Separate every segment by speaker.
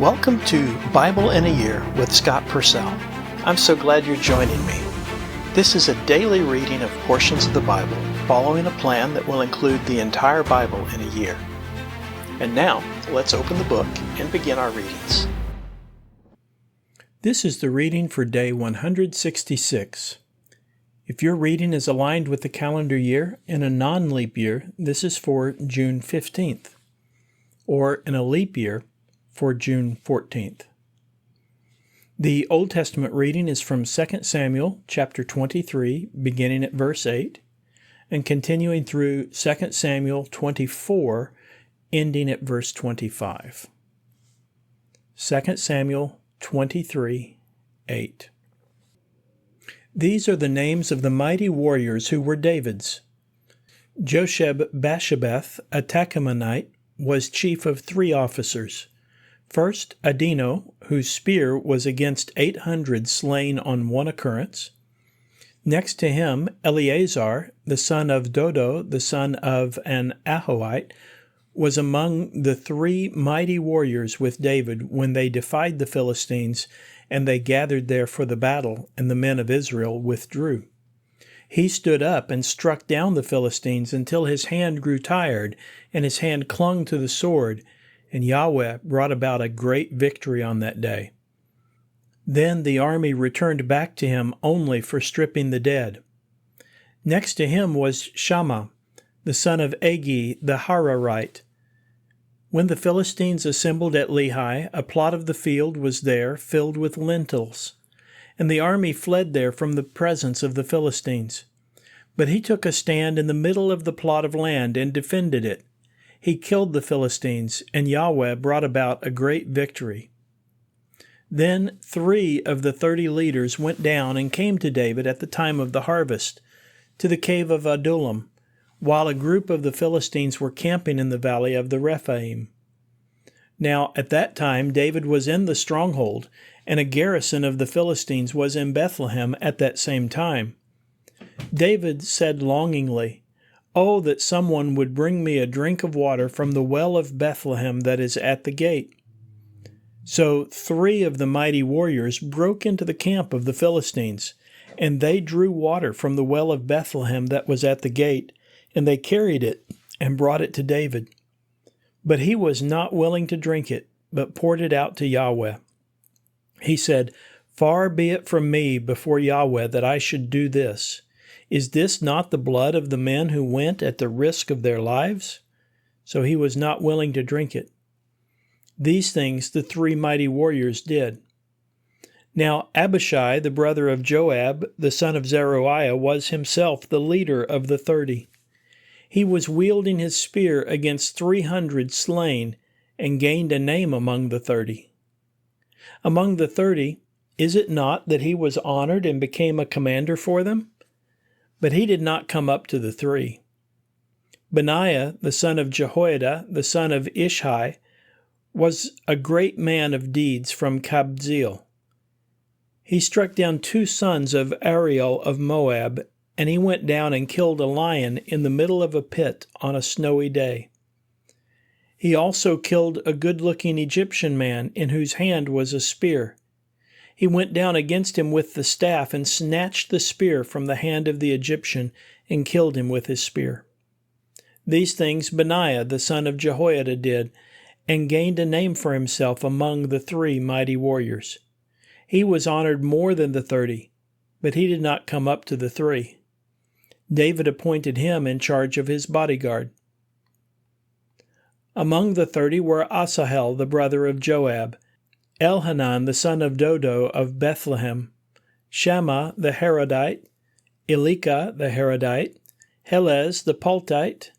Speaker 1: Welcome to Bible in a Year with Scott Purcell. I'm so glad you're joining me. This is a daily reading of portions of the Bible, following a plan that will include the entire Bible in a year. And now, let's open the book and begin our readings. This is the reading for day 166. If your reading is aligned with the calendar year in a non-leap year, this is for June 15th, or in a leap year, for June 14th. The Old Testament reading is from 2 Samuel chapter 23, beginning at verse 8, and continuing through 2 Samuel 24, ending at verse 25. 2 Samuel 23, 8. These are the names of the mighty warriors who were David's. Josheb-Basshebeth, a Tahkemonite, was chief of 3 officers. First, Adino, whose spear was against 800 slain on one occurrence. Next to him, Eleazar, the son of Dodo, the son of an Ahohite, was among the 3 mighty warriors with David when they defied the Philistines, and they gathered there for the battle, and the men of Israel withdrew. He stood up and struck down the Philistines until his hand grew tired, and his hand clung to the sword, and Yahweh brought about a great victory on that day. Then the army returned back to him only for stripping the dead. Next to him was Shammah, the son of Agi the Hararite. When the Philistines assembled at Lehi, a plot of the field was there filled with lentils, and the army fled there from the presence of the Philistines. But he took a stand in the middle of the plot of land and defended it. He killed the Philistines, and Yahweh brought about a great victory. Then 3 of the 30 leaders went down and came to David at the time of the harvest, to the cave of Adullam, while a group of the Philistines were camping in the valley of the Rephaim. Now at that time David was in the stronghold, and a garrison of the Philistines was in Bethlehem at that same time. David said longingly, "Oh, that someone would bring me a drink of water from the well of Bethlehem that is at the gate." So 3 of the mighty warriors broke into the camp of the Philistines, and they drew water from the well of Bethlehem that was at the gate, and they carried it and brought it to David. But he was not willing to drink it, but poured it out to Yahweh. He said, "Far be it from me before Yahweh that I should do this. Is this not the blood of the men who went at the risk of their lives?" So he was not willing to drink it. These things the 3 mighty warriors did. Now Abishai, the brother of Joab, the son of Zeruiah, was himself the leader of the 30. He was wielding his spear against 300 slain, and gained a name among the 30. Among the 30, is it not that he was honored and became a commander for them? But he did not come up to the 3. Benaiah, the son of Jehoiada, the son of Ishai, was a great man of deeds from Kabzeel. He struck down 2 sons of Ariel of Moab, and he went down and killed a lion in the middle of a pit on a snowy day. He also killed a good-looking Egyptian man in whose hand was a spear. He went down against him with the staff and snatched the spear from the hand of the Egyptian and killed him with his spear. These things Benaiah the son of Jehoiada did, and gained a name for himself among the 3 mighty warriors. He was honored more than the 30, but he did not come up to the 3. David appointed him in charge of his bodyguard. Among the 30 were Asahel the brother of Joab, Elhanan the son of Dodo of Bethlehem, Shammah the Harodite, Elika the Harodite, Helez the Paltite,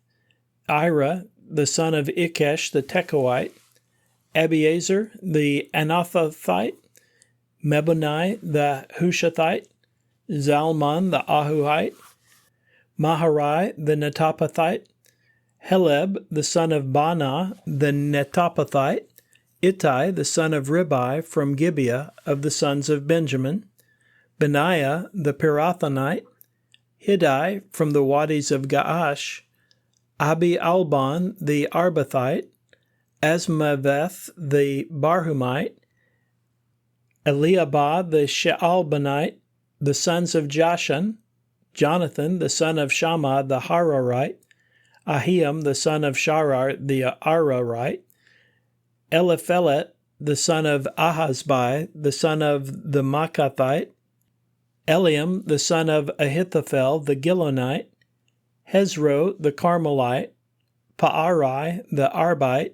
Speaker 1: Ira the son of Ikesh the Tekoite, Abiezer the Anathothite, Mebunai the Hushathite, Zalman the Ahuhite, Maharai the Netophathite, Heleb the son of Baanah the Netophathite, Ittai the son of Ribai from Gibeah of the sons of Benjamin, Benaiah the Pirathonite, Hiddai from the wadis of Gaash, Abi Alban the Arbathite, Asmaveth the Barhumite, Eliabah the Shaalbanite, the sons of Jashan, Jonathan the son of Shammah the Hararite, Ahiam the son of Sharar the Ararite, Eliphelet the son of Ahasbai, the son of the Maacathite, Eliam the son of Ahithophel the Gilonite, Hezro the Carmelite, Paarai the Arbite,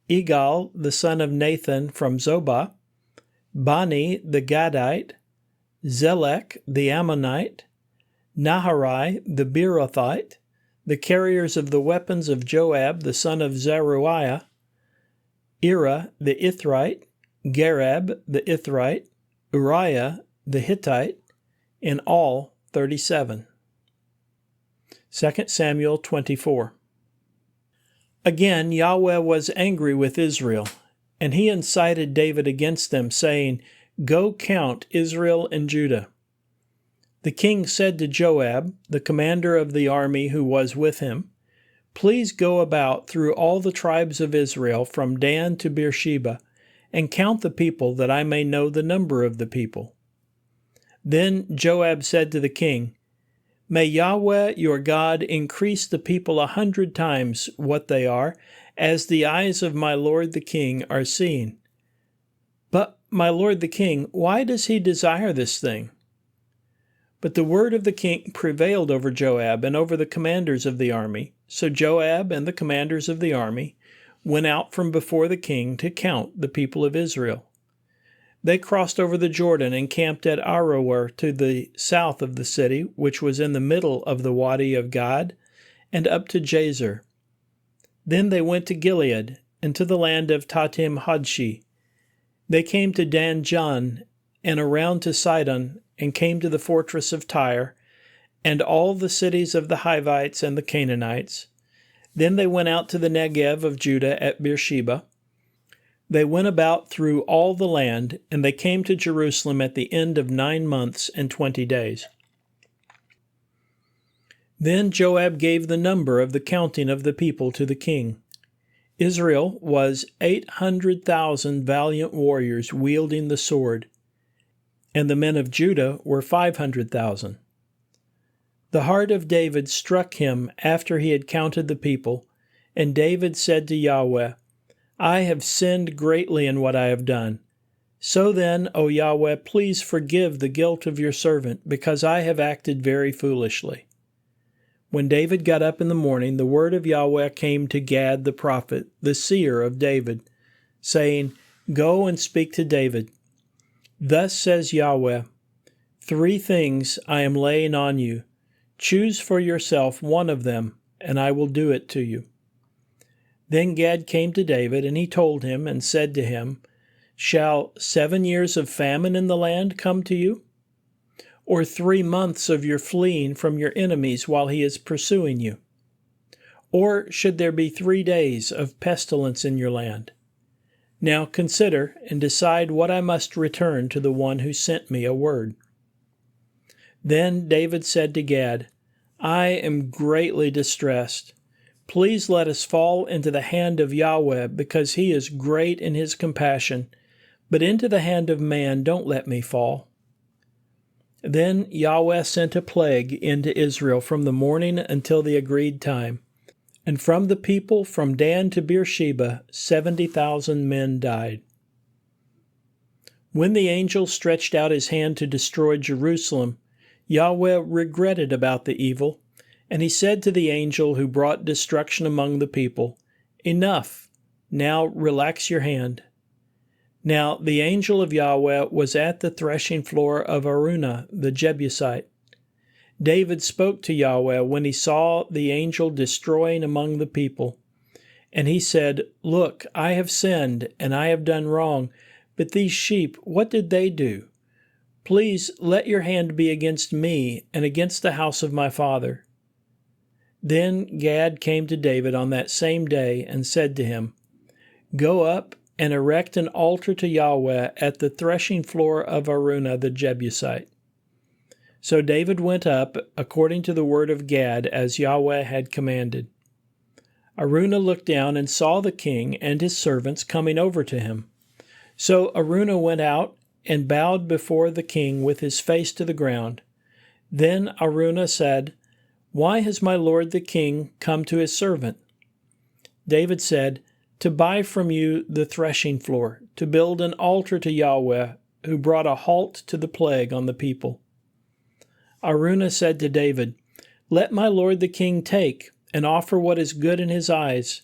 Speaker 1: Egal the son of Nathan from Zobah, Bani the Gadite, Zelek the Ammonite, Naharai the Beerothite, the carriers of the weapons of Joab the son of Zeruiah, Ira the Ithrite, Gareb the Ithrite, Uriah the Hittite, in all 37. 2 Samuel 24. Again, Yahweh was angry with Israel, and he incited David against them, saying, "Go count Israel and Judah." The king said to Joab, the commander of the army who was with him, "Please go about through all the tribes of Israel from Dan to Beersheba, and count the people, that I may know the number of the people." Then Joab said to the king, "May Yahweh your God increase the people 100 times what they are, as the eyes of my lord the king are seeing." "But, my lord the king, why does he desire this thing?" But the word of the king prevailed over Joab and over the commanders of the army. So Joab and the commanders of the army went out from before the king to count the people of Israel. They crossed over the Jordan and camped at Aroer to the south of the city, which was in the middle of the Wadi of Gad, and up to Jazer. Then they went to Gilead and to the land of Tatim Hodshi. They came to Dan Jan and around to Sidon, and came to the fortress of Tyre, and all the cities of the Hivites and the Canaanites. Then they went out to the Negev of Judah at Beersheba. They went about through all the land, and they came to Jerusalem at the end of 9 months and 20 days. Then Joab gave the number of the counting of the people to the king. Israel was 800,000 valiant warriors wielding the sword, and the men of Judah were 500,000. The heart of David struck him after he had counted the people, and David said to Yahweh, "I have sinned greatly in what I have done. So then, O Yahweh, please forgive the guilt of your servant, because I have acted very foolishly." When David got up in the morning, the word of Yahweh came to Gad the prophet, the seer of David, saying, "Go and speak to David. Thus says Yahweh, 3 things I am laying on you. Choose for yourself one of them, and I will do it to you." Then Gad came to David, and he told him and said to him, "Shall 7 years of famine in the land come to you? Or 3 months of your fleeing from your enemies while he is pursuing you? Or should there be 3 days of pestilence in your land? Now consider and decide what I must return to the one who sent me a word." Then David said to Gad, "I am greatly distressed. Please let us fall into the hand of Yahweh, because he is great in his compassion, but into the hand of man don't let me fall." Then Yahweh sent a plague into Israel from the morning until the agreed time, and from the people from Dan to Beersheba 70,000 men died. When the angel stretched out his hand to destroy Jerusalem, Yahweh regretted about the evil, and he said to the angel who brought destruction among the people, "Enough, now relax your hand." Now the angel of Yahweh was at the threshing floor of Araunah the Jebusite. David spoke to Yahweh when he saw the angel destroying among the people. And he said, "Look, I have sinned, and I have done wrong, but these sheep, what did they do? Please let your hand be against me and against the house of my father." Then Gad came to David on that same day and said to him, "Go up and erect an altar to Yahweh at the threshing floor of Araunah the Jebusite." So David went up according to the word of Gad, as Yahweh had commanded. Araunah looked down and saw the king and his servants coming over to him. So Araunah went out and bowed before the king with his face to the ground. Then Araunah said, "Why has my lord the king come to his servant?" David said, "To buy from you the threshing floor, to build an altar to Yahweh, who brought a halt to the plague on the people." Araunah said to David, "Let my lord the king take and offer what is good in his eyes.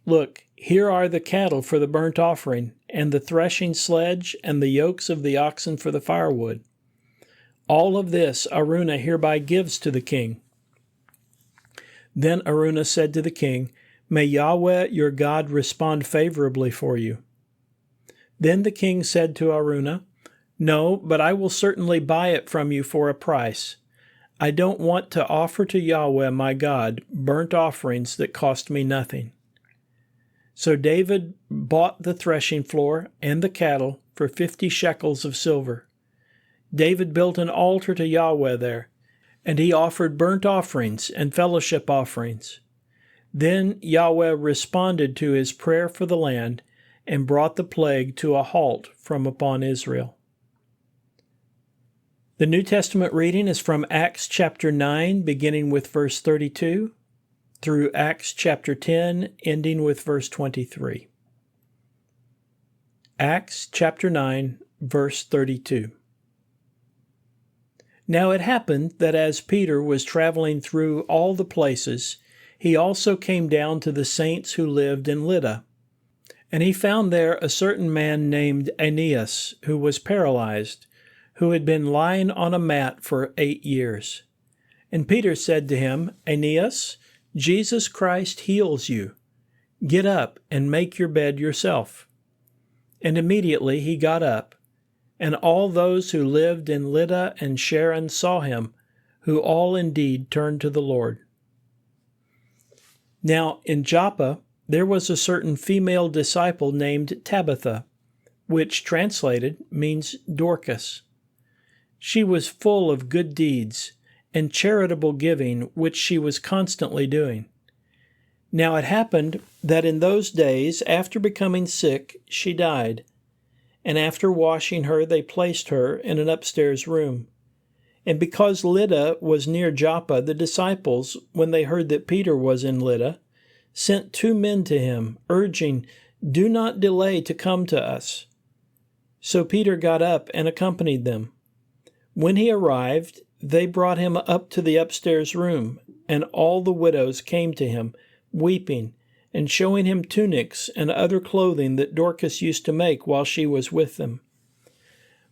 Speaker 1: Look, here are the cattle for the burnt offering, and the threshing sledge, and the yokes of the oxen for the firewood. All of this Araunah hereby gives to the king." Then Araunah said to the king, "May Yahweh your God respond favorably for you." Then the king said to Araunah, "No, but I will certainly buy it from you for a price. I don't want to offer to Yahweh my God burnt offerings that cost me nothing." So David bought the threshing floor and the cattle for 50 shekels of silver. David built an altar to Yahweh there, and he offered burnt offerings and fellowship offerings. Then Yahweh responded to his prayer for the land and brought the plague to a halt from upon Israel. The New Testament reading is from Acts chapter 9, beginning with verse 32, through Acts chapter 10, ending with verse 23. Acts chapter 9, verse 32. Now it happened that as Peter was traveling through all the places, he also came down to the saints who lived in Lydda. And he found there a certain man named Aeneas, who was paralyzed, who had been lying on a mat for 8 years. And Peter said to him, "Aeneas, Jesus Christ heals you. Get up and make your bed yourself." And immediately he got up, and all those who lived in Lydda and Sharon saw him, who all indeed turned to the Lord. Now in Joppa there was a certain female disciple named Tabitha, which translated means Dorcas. She was full of good deeds and charitable giving, which she was constantly doing. Now it happened that in those days, after becoming sick, she died. And after washing her, they placed her in an upstairs room. And because Lydda was near Joppa, the disciples, when they heard that Peter was in Lydda, sent 2 men to him, urging, "Do not delay to come to us." So Peter got up and accompanied them. When he arrived, they brought him up to the upstairs room, and all the widows came to him, weeping, and showing him tunics and other clothing that Dorcas used to make while she was with them.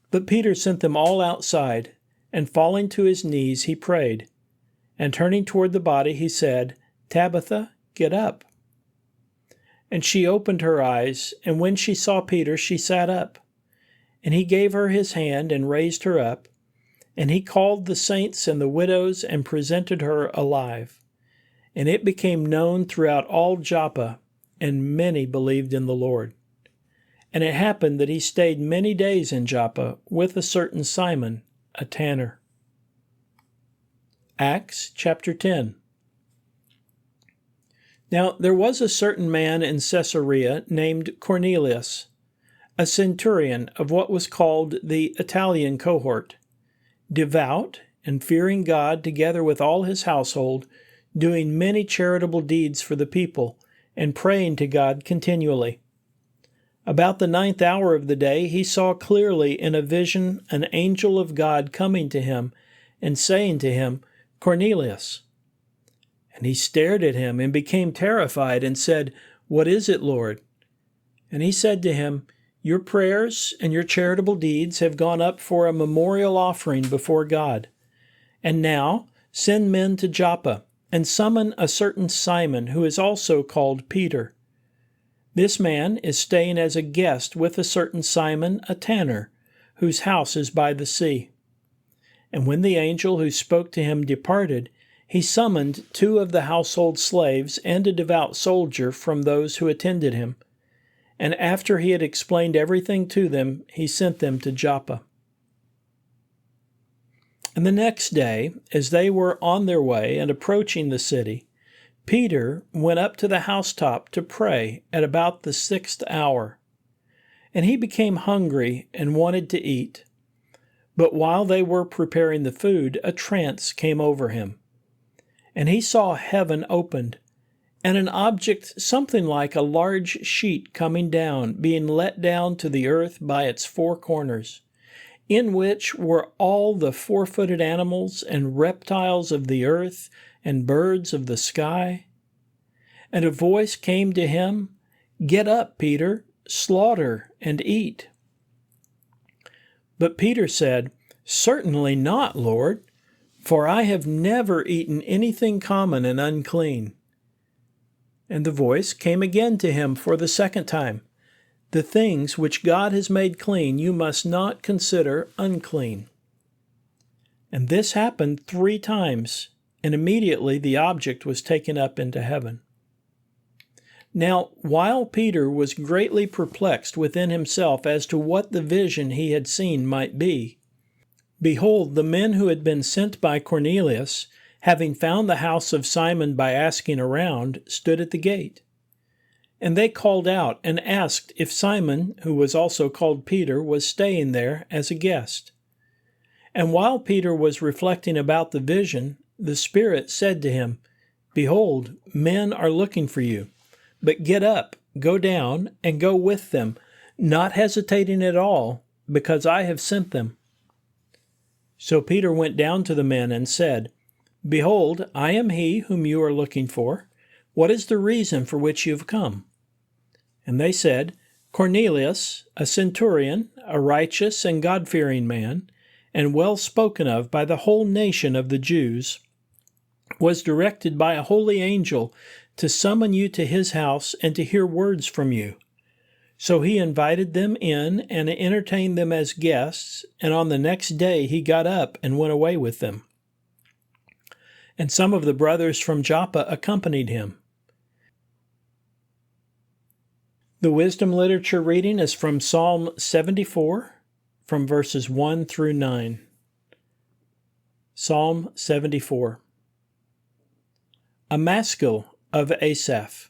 Speaker 1: But Peter sent them all outside, and falling to his knees, he prayed. And turning toward the body, he said, "Tabitha, get up." And she opened her eyes, and when she saw Peter, she sat up. And he gave her his hand and raised her up. And he called the saints and the widows and presented her alive. And it became known throughout all Joppa, and many believed in the Lord. And it happened that he stayed many days in Joppa with a certain Simon, a tanner. Acts chapter 10. Now there was a certain man in Caesarea named Cornelius, a centurion of what was called the Italian cohort, devout and fearing God together with all his household, doing many charitable deeds for the people, and praying to God continually. About the 9th hour of the day he saw clearly in a vision an angel of God coming to him and saying to him, "Cornelius." And he stared at him and became terrified and said, "What is it, Lord?" And he said to him, "Your prayers and your charitable deeds have gone up for a memorial offering before God. And now send men to Joppa, and summon a certain Simon, who is also called Peter. This man is staying as a guest with a certain Simon, a tanner, whose house is by the sea." And when the angel who spoke to him departed, he summoned 2 of the household slaves and a devout soldier from those who attended him. And after he had explained everything to them, he sent them to Joppa. And the next day, as they were on their way and approaching the city, Peter went up to the housetop to pray at about the 6th hour, and he became hungry and wanted to eat. But while they were preparing the food, a trance came over him, and he saw heaven opened, and an object something like a large sheet coming down, being let down to the earth by its four corners, in which were all the four-footed animals and reptiles of the earth and birds of the sky. And a voice came to him, "Get up, Peter, slaughter and eat." But Peter said, "Certainly not, Lord, for I have never eaten anything common and unclean." And the voice came again to him for the second time, "The things which God has made clean you must not consider unclean." And this happened 3 times, and immediately the object was taken up into heaven. Now, while Peter was greatly perplexed within himself as to what the vision he had seen might be, behold, the men who had been sent by Cornelius, having found the house of Simon by asking around, stood at the gate. And they called out and asked if Simon, who was also called Peter, was staying there as a guest. And while Peter was reflecting about the vision, the Spirit said to him, "Behold, men are looking for you. But get up, go down, and go with them, not hesitating at all, because I have sent them." So Peter went down to the men and said, "Behold, I am he whom you are looking for. What is the reason for which you have come?" And they said, "Cornelius, a centurion, a righteous and God-fearing man, and well spoken of by the whole nation of the Jews, was directed by a holy angel to summon you to his house and to hear words from you. So he invited them in and entertained them as guests, and on the next day he got up and went away with them. And some of the brothers from Joppa accompanied him." The wisdom literature reading is from Psalm 74, from verses 1 through 9. Psalm 74. A Maskil of Asaph.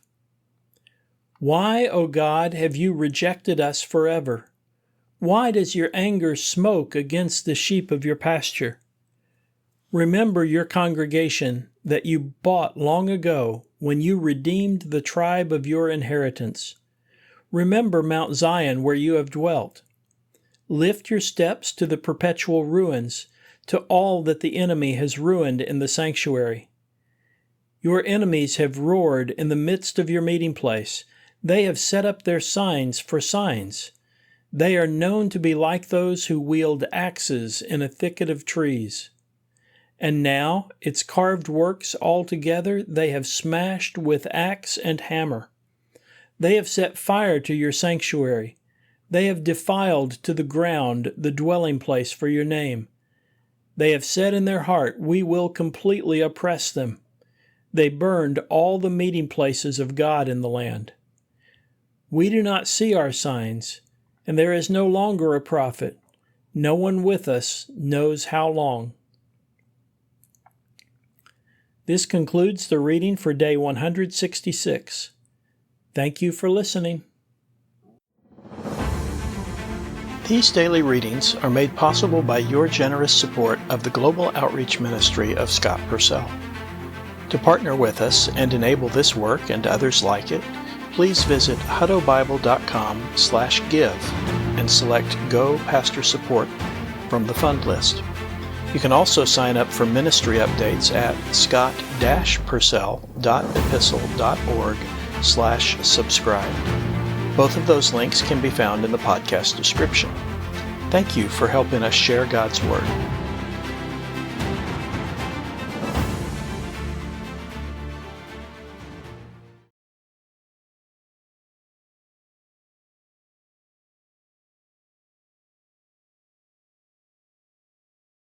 Speaker 1: Why, O God, have you rejected us forever? Why does your anger smoke against the sheep of your pasture? Remember your congregation that you bought long ago, when you redeemed the tribe of your inheritance. Remember Mount Zion, where you have dwelt. Lift your steps to the perpetual ruins, to all that the enemy has ruined in the sanctuary. Your enemies have roared in the midst of your meeting place. They have set up their signs for signs. They are known to be like those who wield axes in a thicket of trees. And now its carved works altogether they have smashed with axe and hammer. They have set fire to your sanctuary. They have defiled to the ground the dwelling place for your name. They have said in their heart, "We will completely oppress them." They burned all the meeting places of God in the land. We do not see our signs, and there is no longer a prophet. No one with us knows how long. This concludes the reading for day 166. Thank you for listening. These daily readings are made possible by your generous support of the Global Outreach Ministry of Scott Purcell. To partner with us and enable this work and others like it, please visit huttobible.com/give and select Go Pastor Support from the fund list. You can also sign up for ministry updates at scott-purcell.epistle.org/subscribe. Both of those links can be found in the podcast description. Thank you for helping us share God's Word.